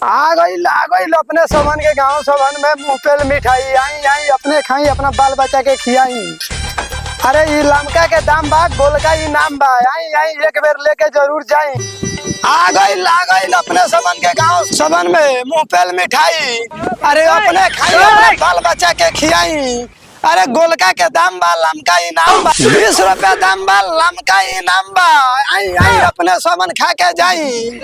आ गई अपने सबन के गांव सबन में मुंह मिठाई आई आई अपने खाई अपना बाल बच्चा के खियाई। अरे ये लमका के दाम बा गोलका इनाम बा आई आई एक बेर लेके जरूर जाई। आ गई अपने सबन के गांव सबन में मुंह मिठाई। अरे अपने खाई अपना बाल बच्चा के खियाई। अरे गोलका के दाम बा लमका इनाम बा 20 रुपया दाम बा लमका इनाम बा आई आई अपने सबन खा के जाई।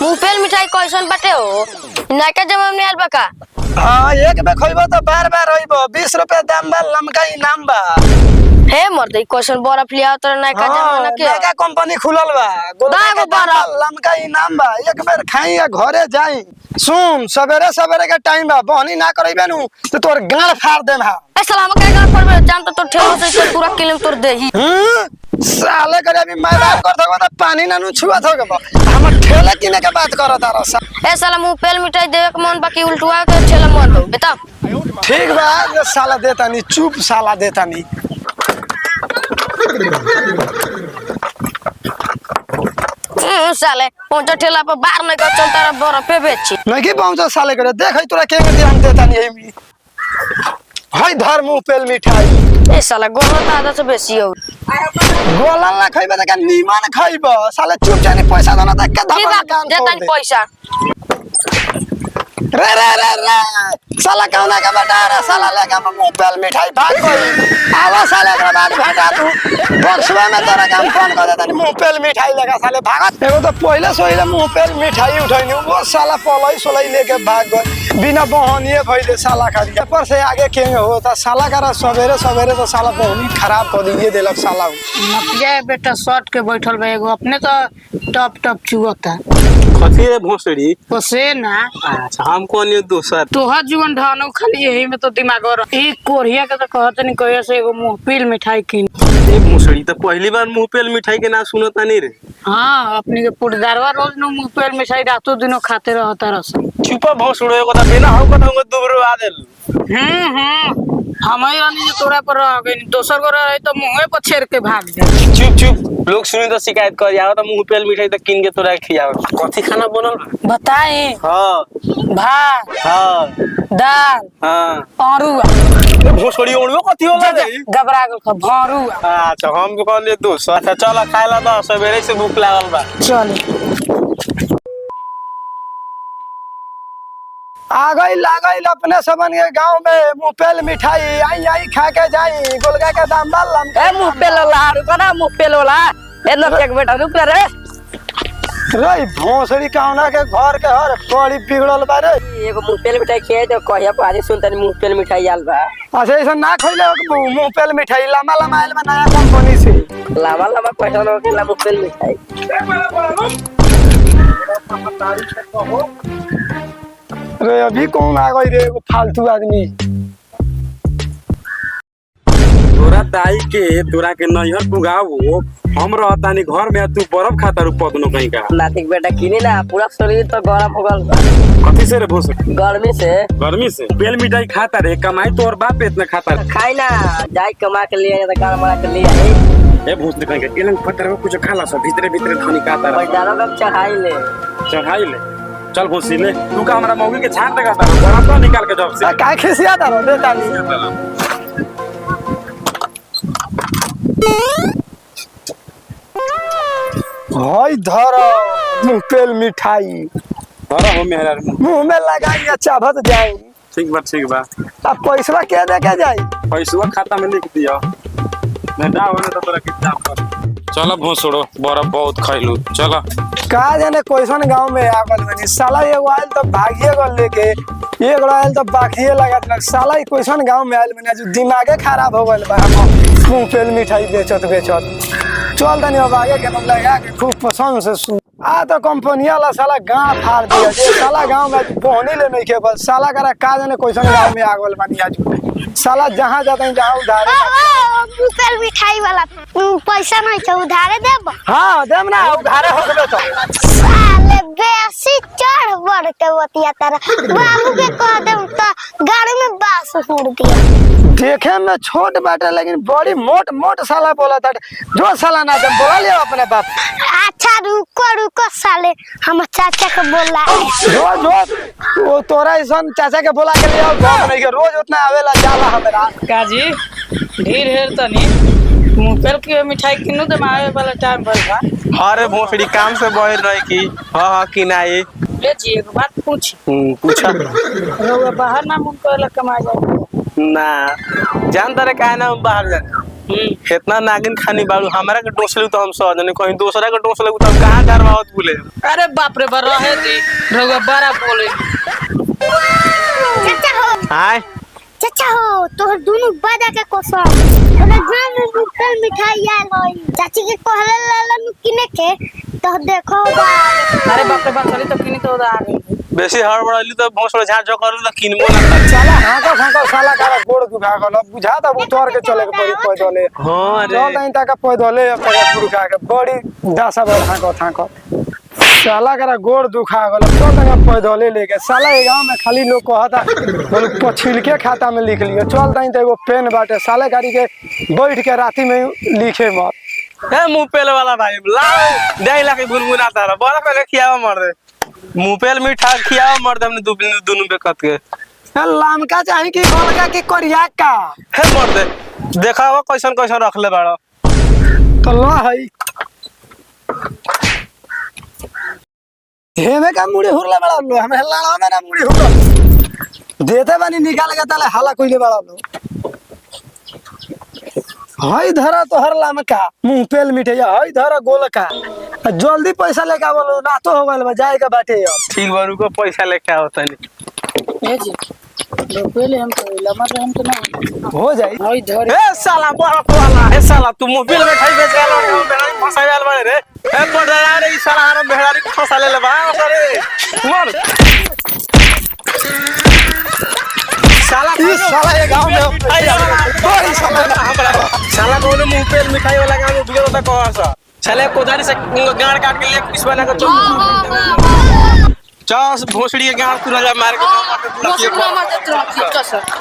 मुंगफली मिठाई कैसन बाटे हो नाका जमा में आल बका। हां एक बे खइबो तो बार बार होइबो 20 रुपया दाम बा लमका इनाम बा। हे मर्द कैसन बर्फ लिया तो नाका जमा ना के नाका कंपनी खुलल बा गोलका बर्फ लमका इनाम बा एक बेर खाई या घरे जाई। सुन सवेरे सवेरे के टाइम बा बहनी ना करइबे नु तो तोर गाड़ फाड़ देम हा। ए सलाम के गाड़ पर जान तो ठेलो से पूरा किलो तोड़ देही। साले करे अभी मैदान कर दो तो पानी ना नु छुआ थोके बा हम ठेले किने के बात करत रस। ए साला मुंगफली मिठाई देवे के मन बाकी उल्टवा के ठेला मार दो बता। ठीक बा ये साला देता नी चुप साला देता नी। साले पहुंचा ठेला पर बाहर नहीं का चलता बर्फ पे बेची नहीं पहुंचा साले करे देख तोरा के हम देता नी हाय धर मुंगफली मिठाई। ए साला गोला तो आधा से बेसी हो गोला ना खइबे त का नीमन खइबो साले चुप जाने पैसा देना त के धर कान देता नहीं पैसा। रे साला कौना का बेटा रे साला लेके मुंगफली मिठाई भाग गई आवा साले के बाद भेटा तू बक्सवा में तोरा काम फोन कर देता मुंगफली मिठाई लेके साले भागत एगो तो पहले सोइले मुंगफली मिठाई उठैनी वो साला पलई सोलई लेके भाग गई बिना बहनिए भइले साला खरिया पर से आगे के होता साला करा सवेरे सवेरे तो साला बहनी खराब कर दिए देलक साला मतिया बेटा शर्ट के बैठल बा एगो अपने तो टप टप चुवता कथी रे भोसड़ी पसे ना। अच्छा हम कोन ये दोसर तोहर जीवन ढानो खाली यही में तो दिमाग और ई कोरिया के तो कहत नहीं कहिया से एगो मुंहफली मिठाई किन ए भोसड़ी तो पहली बार मुंहफली मिठाई के ना सुनत नहीं रे। हां अपनी के पुटदारवा रोज न मुंहफली मिठाई रातों दिनों खाते रहता रस। चुप भोसड़ो एगो त बिना हो कथा दुबरो आ देल। हमारे रानी जो तोरा पर रह गई दोसर को रहे तो मुंहे पर छेड़ के भाग जा। चुप लोग सुनी तो शिकायत कर जाओ तो मुंहफली मिठाई तो किन के तोरा खियाओ। कथी खाना बनल बताए हां भात हां दाल हां अरुआ ए भोसड़ी ओणो कथी होला रे घबरा गल भरुआ। अच्छा हम कहल ले दोसर। अच्छा चल खाइला तो सवेरे से भूख लागल बा चल आ गई अपने सबन के गांव में मुंगफली मिठाई आई आई खा के जाई गोलका के दाम बा लमका ए मुंगफली रुको ना मुंगफली ए नटिया के बेटा रुक रे रे भोसड़ी कौना के घर के हर बड़ी बिगड़ल बा रे। एगो मुंगफली मिठाई खिया तो कहिया पानी सुनतनी मुंगफली मिठाई आल बा। अच्छा ऐसा ना खइले मुंगफली मिठाई लम्बा लम्बा आइल बा नया कंपनी से लावा लावा पैसा न के मुंगफली मिठाई। रे अभी कौन आ गई रे वो फालतू आदमी। तोरा दाई के तोरा के नैहर पुगावो हम रहतानी घर में तू बर्फ खाता रु पदनो कहीं का नातिक बेटा किनी ना पूरा शरीर तो गरम हो गल बा। कथी से रे भोसड़ी गर्मी से बेल मिठाई खाता रे कमाई तोर बाप इतना खाता रे। खाई ना जाई कमा के लिए तो गाना बना के लिए आई ए भोसड़ी कहीं के एलन फटर में कुछ खाला सब भीतर भीतर धनी खाता रे पैदारो कब चढ़ाई ले चल भोसड़ी ले तू का हमरा मौगी के छाट देगा ता बड़ा तो निकाल के जब से काय खिसिया ता रे तानी हाय धर मुंगफली मिठाई धर हो मेहरा मुंह में लगाई या चाभत जाई। ठीक बा अब पैसा के दे के जाई पैसा खाता में लिख दिया बेटा होने तो तोरा कितना कर चल भोसड़ो बर्फ बहुत खइलू चल का जाने कैसन गांव में आ गल बनी साला एगो आइल तो भागिए गल लेके एगो आइल तो बाकिए लगा देलक साला ई कैसन गांव में आइल बनी जो दिमागे खराब हो गल बा मुंगफली मिठाई बेचत चल तनी अब आगे के हम लगा के खूब पसंद से सुन आ तो कंपनी वाला साला गांव फाड़ दिया जे साला गांव में पहुंची ले नहीं के बस साला करा का जाने कैसन गांव में आ गल बनी आज साला जहां जाते हैं जहां उधारे मुंगफली मिठाई वाला पैसा नहीं तो उधारे देब। हां देम ना उधारे हो गए तो साले बेसी चढ़ बढ़ के बतिया तारा बाबू के कह दे तो गाड़ी में बास उड़ दिया। देखे में छोट बाटे लेकिन बड़ी मोट मोट साला बोला था। जो साला ना जब बोला लिया अपने बाप। अच्छा रुको रुको साले हम चाचा के बोला रोज रोज वो तोरा ऐसन चाचा के बोला के लिया गाँव नहीं के रोज उतना आवेला जाला हमरा। काजी ढेर हेर तनी मुंगफल के मिठाई किनु दे मारे वाला टाइम भर बा। अरे भोसड़ी काम से बहर रहे की हाँ कि नहीं ले जी एक बात पूछ पूछा रउआ बाहर ना मुंगफल कमा जाए ना जानता रे काहे ना हम बाहर जाने इतना नागिन खानी बाड़ू हमारा के डोसलू तो हम सह जाने कहीं दूसरा के डोसलू तो हम कहाँ धरवावत बोले। अरे बाप रे बा रहे दी रउआ बड़ा बोले। चाचा हो हाय चाचा हो तोहर दोनों बादा के कसम तोहर गांव में मुंगफल मिठाई आल होई चाची के कहले लालन किने के तो देखो बा। अरे बाप रे बा चली तो किनी तो आ गई बेसी हड़बड़ाली तो भोसड़ा झाड़ जो करू तो किनबो ना साला हाको हाको साला का गोड़ दुखा गल बुझा त उतर के चले के पड़ी पैदले। हां रे चल नहीं तक पैदले अब तक दुखा के बड़ी दासा बड़ हाको हाको साला का गोड़ दुखा गल चल तक पैदले लेके साला ए गांव में खाली लोग कहता बोल पछिल के खाता में लिख लियो चल तई त एगो पेन बाटे साले गाड़ी के बैठ के राती में लिखे मत। ए मुंह पेल वाला भाई लाओ दे ला के गुनगुनाता रहा बड़ा पहले खियावा मर दे मुंह पेल मीठा खियावा मर दे हमने दोनों बेकत के लामका चाही कि गोलका की करिया का हे मर दे देखा हो कैसन कैसन रखले बाड़ा तो लो हई हेमे का मुड़ी हुरला बड़ा लो हमें लाला में ना मुड़ी हुरला देते बानी निकाल के ताले हाला कोइले बड़ा लो हई धरा तोहर लामका मुंह पेल मिठैया हई धरा गोलका जल्दी पैसा लेके आवलो ना तो हो गइल बा जाए के बाटे अब ठीक बा रुको पैसा लेके आओ तनी ए जी लोग पहले हम तो लमा हम तो ना हो जाई ओई धर ए साला बड़ा वाला ए साला तू मोबाइल में खाई बेच गेल रे बेड़ा फसाई वाल बाड़े रे ए पड़दा रे ई साला हर बेड़ारी फसा ले बा रे मर साला इस साला ये गांव में बड़ी साला कोनो मुंह पे मिठाई वाला गांव में बिगड़ होता कहां सा साले कोदारी से गाड़ काट के ले किस बना के चल भोसड़ी के गांव पूरा जा मार के मौसम ना मत